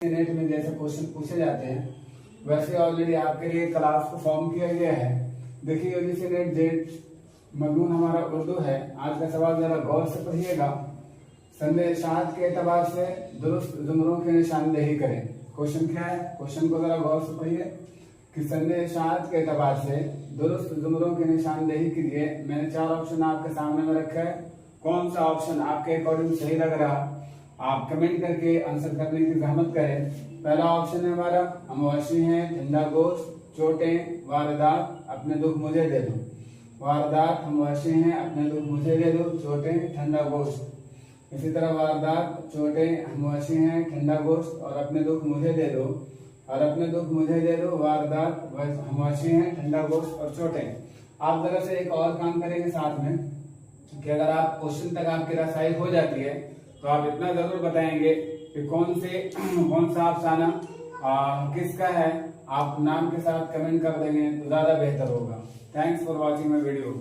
Net में जैसे question पूछे जाते हैं वैसे ऑलरेडी आपके लिए क्लास को फॉर्म किया गया है। देखिए यूजीसी नेट जेट मजमून हमारा उर्दू है। आज का सवाल जरा गौर से पढ़िएगा। संदेशात के एतबार से दुरुस्त जुमलों की निशानदेही करें। क्वेश्चन क्या है, क्वेश्चन को जरा गौर से पढ़िए कि संदेशात के एतबार से दुरुस्त जुमलों की निशानदेही के लिए मैंने 4 ऑप्शन आपके सामने में रखा है। कौन सा ऑप्शन आपके अकॉर्डिंग सही लग रहा आप कमेंट करके आंसर करने की जहमत करें। पहला ऑप्शन है हमारा अमवासी है, ठंडा गोश्त, चोटें, वारदात, अपने दुख मुझे दे दो। वारदात अमवासी हैं, अपने दुख मुझे दे दो, चोटें, ठंडा गोश्त। इसी तरह वारदात, चोटें, अमवासी हैं, ठंडा गोश्त और अपने दुख मुझे दे दो और अपने दुख मुझे दे दो, वारदात, अमवासी हैं, ठंडा गोश्त और चोटें। आप जरा से एक और काम करेंगे साथ में कि अगर आप क्वेश्चन तक आपकी रसाई हो जाती है तो आप इतना जरूर बताएंगे कि कौन सा अफसाना किसका है। आप नाम के साथ कमेंट कर देंगे तो ज्यादा बेहतर होगा। Thanks for watching my video.